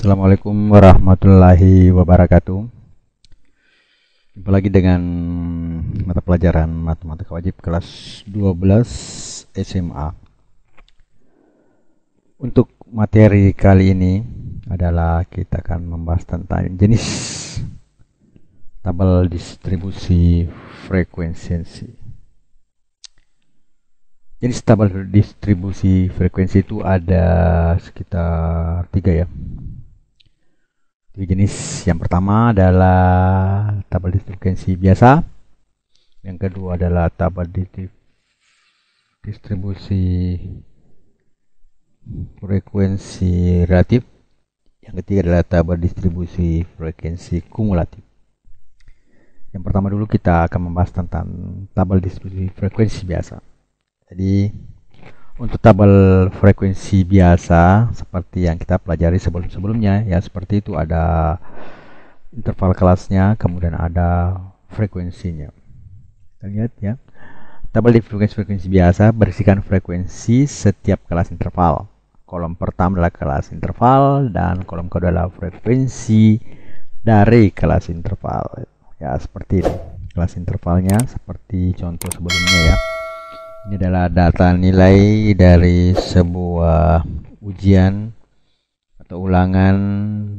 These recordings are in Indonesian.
Assalamualaikum warahmatullahi wabarakatuh. Jumpa lagi dengan mata pelajaran matematika wajib kelas 12 SMA. Untuk materi kali ini adalah kita akan membahas tentang jenis tabel distribusi frekuensi. Jenis tabel distribusi frekuensi itu ada sekitar 3 ya. 3 jenis. Yang pertama adalah tabel distribusi biasa. Yang kedua adalah tabel distribusi frekuensi relatif. Yang ketiga adalah tabel distribusi frekuensi kumulatif. Yang pertama dulu kita akan membahas tentang tabel distribusi frekuensi biasa. Jadi untuk tabel frekuensi biasa seperti yang kita pelajari sebelum-sebelumnya ya, seperti itu, ada interval kelasnya, kemudian ada frekuensinya. Kita lihat ya. Tabel frekuensi biasa berisikan frekuensi setiap kelas interval. Kolom pertama adalah kelas interval dan kolom kedua adalah frekuensi dari kelas interval. Ya, seperti ini. Kelas intervalnya seperti contoh sebelumnya ya. Ini adalah data nilai dari sebuah ujian atau ulangan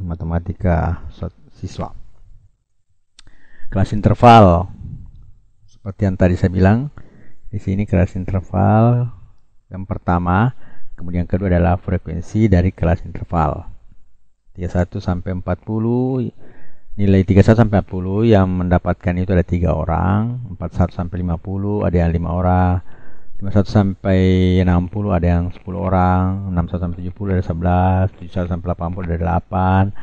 matematika siswa. Kelas interval seperti yang tadi saya bilang, di sini kelas interval yang pertama, kemudian yang kedua adalah frekuensi dari kelas interval. 31 sampai 40, nilai 31 sampai 40 yang mendapatkan itu ada 3 orang, 41 sampai 50 ada yang 5 orang. 51 sampai 60 ada yang 10 orang, 61 sampai 70 ada 11, 71 sampai 80 ada 8,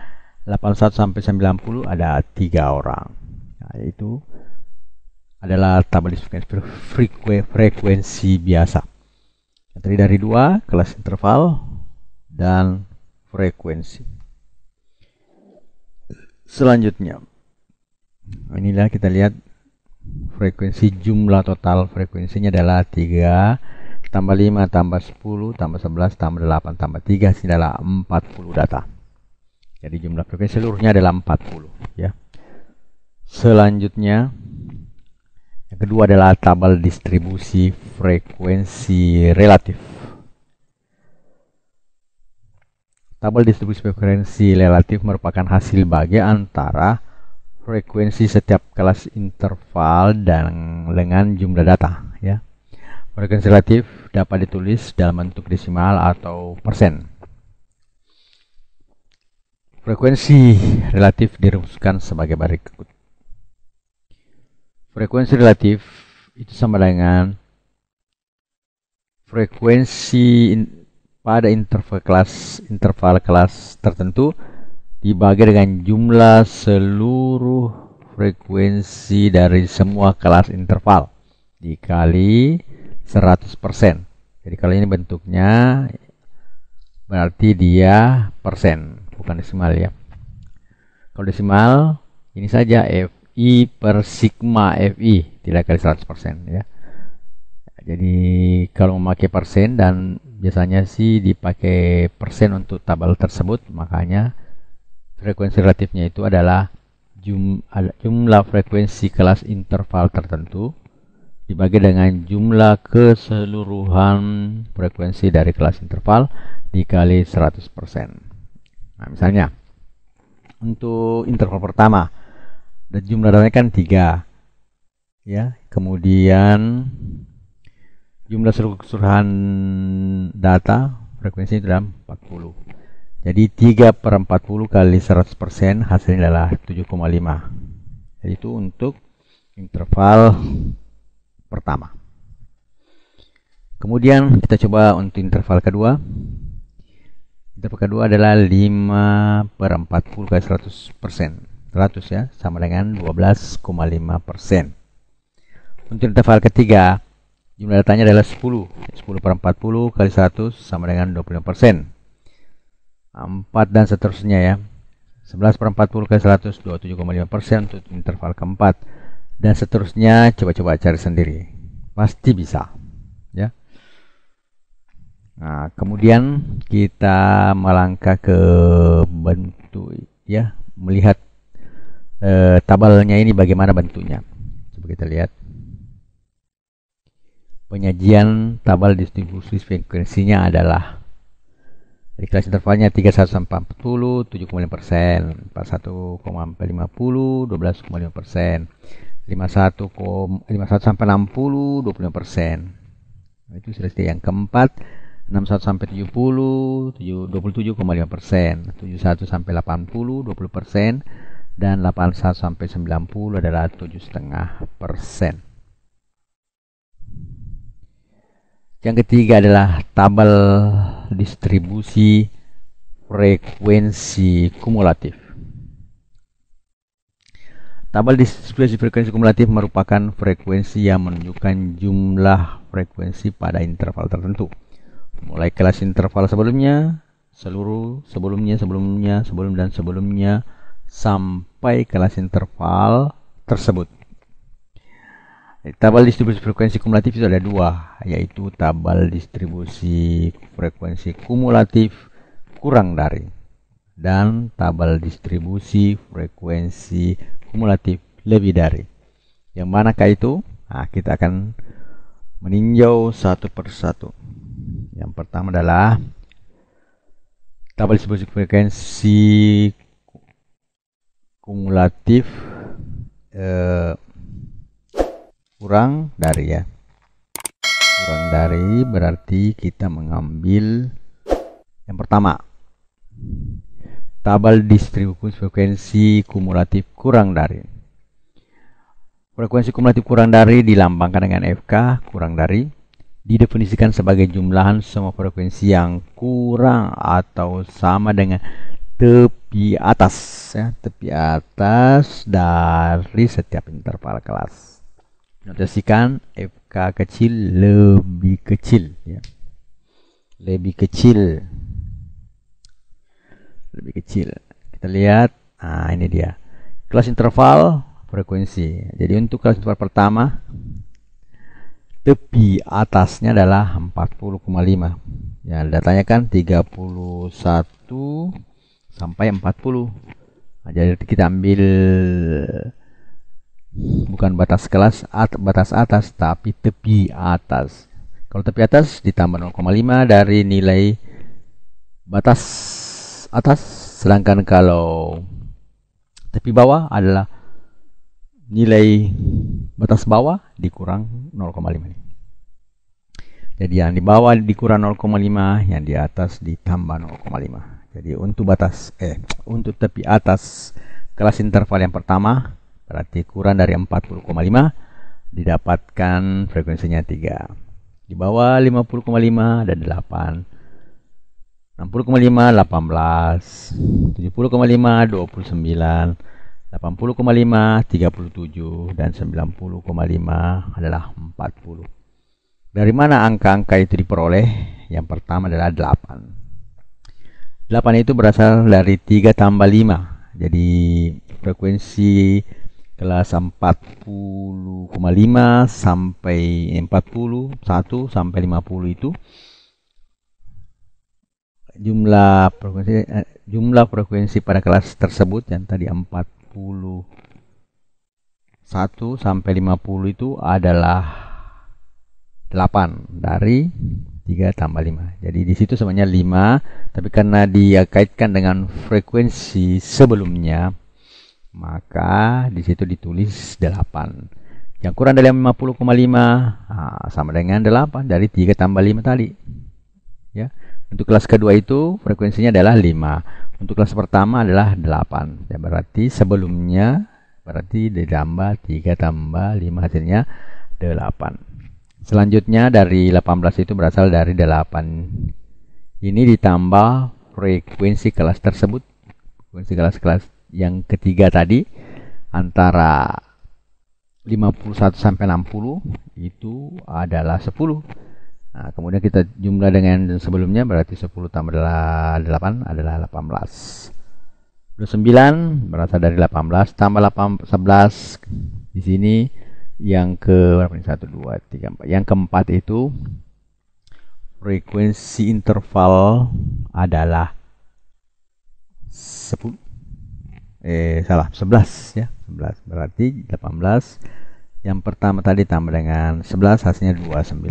81 sampai 90 ada 3 orang. Nah, itu adalah tabel frekuensi biasa. Yang terdiri dari 2, kelas interval dan frekuensi. Selanjutnya, inilah kita lihat frekuensi, jumlah total frekuensinya adalah 3 tambah 5 tambah 10 tambah 11 tambah 8 tambah 3, ini adalah 40 data. Jadi jumlah frekuensi seluruhnya adalah 40 ya. Selanjutnya yang kedua adalah tabel distribusi frekuensi relatif. Tabel distribusi frekuensi relatif merupakan hasil bagi antara frekuensi setiap kelas interval dan dengan jumlah data ya. Frekuensi relatif dapat ditulis dalam bentuk desimal atau persen. Frekuensi relatif dirumuskan sebagai berikut. Frekuensi relatif itu sama dengan frekuensi pada interval kelas tertentu dibagi dengan jumlah seluruh frekuensi dari semua kelas interval dikali 100%. Jadi kalau ini bentuknya berarti dia persen, bukan desimal ya. Kalau desimal ini saja FI per sigma FI tidak kali 100% ya. Jadi kalau memakai persen, dan biasanya sih dipakai persen untuk tabel tersebut, makanya frekuensi relatifnya itu adalah jumlah frekuensi kelas interval tertentu dibagi dengan jumlah keseluruhan frekuensi dari kelas interval dikali 100%. Nah, misalnya untuk interval pertama dan jumlah datanya kan 3 ya, kemudian jumlah keseluruhan data frekuensi itu adalah 40. Jadi 3 per 40 kali 100% hasilnya adalah 7,5. Jadi itu untuk interval pertama. Kemudian kita coba untuk interval kedua. Interval kedua adalah 5 per 40 kali 100%. 100 ya, sama dengan 12,5%. Untuk interval ketiga, jumlah datanya adalah 10. 10 per 40 kali 100 sama dengan 25%. 4 dan seterusnya ya. 11 per 40 kali 100 27,5% untuk interval keempat, dan seterusnya. Coba-coba cari sendiri, pasti bisa ya. Nah, kemudian kita melangkah ke bentuk, ya, melihat tabelnya ini bagaimana bentuknya. Coba kita lihat. Penyajian tabel distribusi frekuensinya adalah di kelas intervalnya 31 sampai 40, 7,5%, 41,50, 12,5%, 51 sampai 60, 25%. Itu sudah yang keempat, 61 sampai 70, 27,5%, 71 sampai 80, 20%, dan 81 sampai 90 adalah 7,5%. Yang ketiga adalah tabel distribusi frekuensi kumulatif. Tabel distribusi frekuensi kumulatif merupakan frekuensi yang menunjukkan jumlah frekuensi pada interval tertentu. Mulai kelas interval sebelumnya, sebelumnya, sampai kelas interval tersebut. Tabel distribusi frekuensi kumulatif itu ada dua, yaitu tabel distribusi frekuensi kumulatif kurang dari dan tabel distribusi frekuensi kumulatif lebih dari. Yang manakah itu? Nah, kita akan meninjau satu persatu. Yang pertama adalah tabel distribusi frekuensi kumulatif kurang dari, ya. Kurang dari berarti kita mengambil yang pertama, tabel distribusi frekuensi kumulatif kurang dari. Frekuensi kumulatif kurang dari dilambangkan dengan FK, kurang dari. Didefinisikan sebagai jumlahan semua frekuensi yang kurang atau sama dengan tepi atas, ya, tepi atas dari setiap interval kelas. Notasikan FK kecil lebih kecil, ya. Lebih kecil. Kita lihat, nah ini dia. Kelas interval frekuensi. Jadi untuk kelas interval pertama, tepi atasnya adalah 40,5. Ya, datanya kan 31 sampai 40. Nah, jadi kita ambil bukan batas kelas batas atas, tapi tepi atas. Kalau tepi atas ditambah 0,5 dari nilai batas atas, sedangkan kalau tepi bawah adalah nilai batas bawah dikurang 0,5. Jadi yang di bawah dikurang 0,5, yang di atas ditambah 0,5. Jadi untuk untuk tepi atas kelas interval yang pertama berarti kurang dari 40,5, didapatkan frekuensinya 3. Di bawah 50,5 ada 8. 60,5 18, 70,5 29, 80,5 37, dan 90,5 adalah 40. Dari mana angka-angka itu diperoleh? Yang pertama adalah 8. 8 itu berasal dari 3 tambah 5. Jadi frekuensi kelas 40,5 sampai 41 sampai 50 itu jumlah frekuensi pada kelas tersebut yang tadi 41 sampai 50 itu adalah 8 dari 3 tambah 5. Jadi di situ sebenarnya 5, tapi karena dia kaitkan dengan frekuensi sebelumnya, maka di situ ditulis 8. Yang kurang dari 50,5 sama dengan 8 dari 3 tambah 5 tadi. Ya. Untuk kelas kedua itu frekuensinya adalah 5. Untuk kelas pertama adalah 8. Ya, berarti sebelumnya berarti ditambah 3 tambah 5 hasilnya 8. Selanjutnya dari 18 itu berasal dari 8. Ini ditambah frekuensi kelas tersebut. Frekuensi kelas yang ketiga tadi antara 51 sampai 60 itu adalah 10. Nah, kemudian kita jumlah dengan sebelumnya berarti 10 tambah 8 adalah 18. 29 berasal dari 18 tambah 11 di sini. Yang ke berapa ini? 1 2 3 4. Yang keempat itu frekuensi interval adalah 11 ya, 11 berarti 18. Yang pertama tadi tambah dengan 11 hasilnya 29.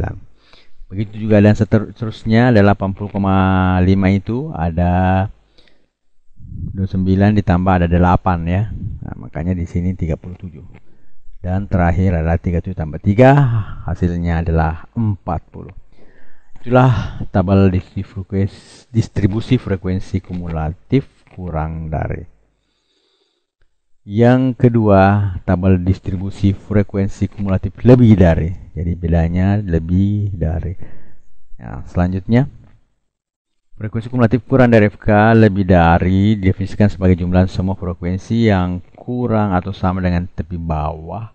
Begitu juga dan seterusnya adalah 80,5 itu ada 29 ditambah ada 8 ya. Nah, makanya di sini 37. Dan terakhir adalah 37 tambah 3 hasilnya adalah 40. Itulah tabel distribusi frekuensi kumulatif kurang dari. Yang kedua, tabel distribusi frekuensi kumulatif lebih dari. Jadi bedanya lebih dari. Nah, selanjutnya, frekuensi kumulatif kurang dari FK lebih dari didefinisikan sebagai jumlah semua frekuensi yang kurang atau sama dengan tepi bawah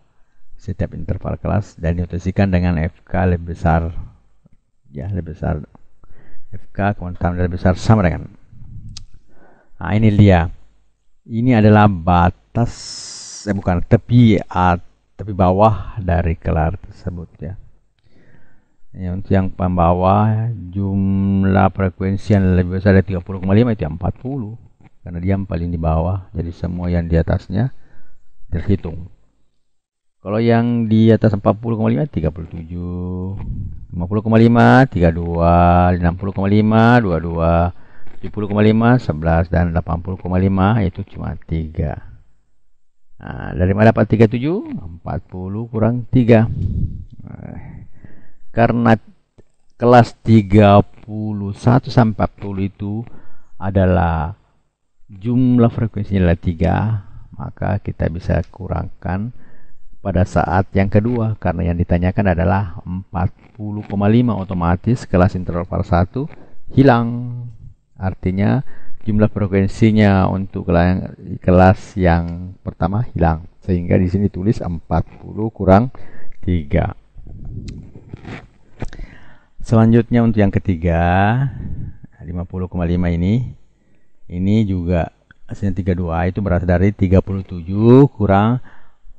setiap interval kelas dan dinotasikan dengan FK lebih besar. Ya, lebih besar. FK kemudian lebih besar sama dengan. Nah, ini dia. Ini adalah batas tepi bawah dari kelar tersebut ya. Untuk yang bawah jumlah frekuensi yang lebih besar dari 30,5 itu 40 karena dia yang paling di bawah. Jadi semua yang di atasnya terhitung. Kalau yang di atas 40,5 37, 50,5 32, 60,5 22, 70,5 11 dan 80,5 itu cuma 3. Nah, dari mana dapat 37? 40 kurang 3. Karena kelas 31 sampai 40 itu adalah jumlah frekuensinya adalah 3, maka kita bisa kurangkan pada saat yang kedua karena yang ditanyakan adalah 40,5, otomatis kelas interval 1 hilang. Artinya jumlah frekuensinya untuk kelas yang pertama hilang. Sehingga di sini tulis 40 kurang 3. Selanjutnya untuk yang ketiga 50,5 ini juga hasilnya 32, itu berasal dari 37 kurang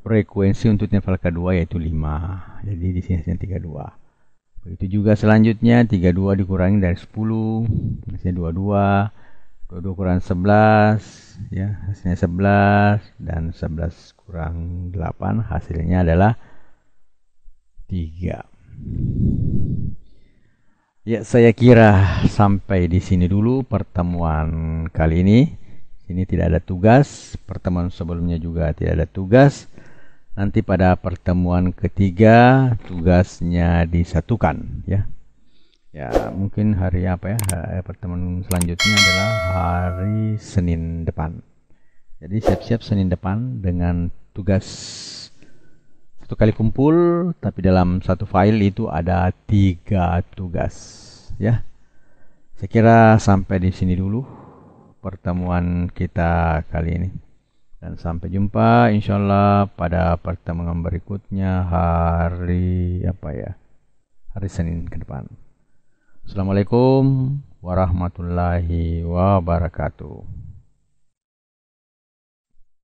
frekuensi untuk interval kedua yaitu 5. Jadi di sini hasilnya 32. Begitu juga selanjutnya 32 dikurangi dari 10 hasilnya 22, 22 kurang 11 ya hasilnya 11 dan 11 kurang 8 hasilnya adalah 3. Ya, saya kira sampai di sini dulu pertemuan kali ini. Sini tidak ada tugas, pertemuan sebelumnya juga tidak ada tugas. Nanti pada pertemuan ketiga tugasnya disatukan ya. Ya, mungkin hari apa ya? Pertemuan selanjutnya adalah hari Senin depan. Jadi siap-siap Senin depan dengan tugas satu kali kumpul, tapi dalam satu file itu ada 3 tugas ya. Saya kira sampai di sini dulu pertemuan kita kali ini. Dan sampai jumpa insyaallah pada pertemuan berikutnya hari hari Senin ke depan. Assalamualaikum warahmatullahi wabarakatuh.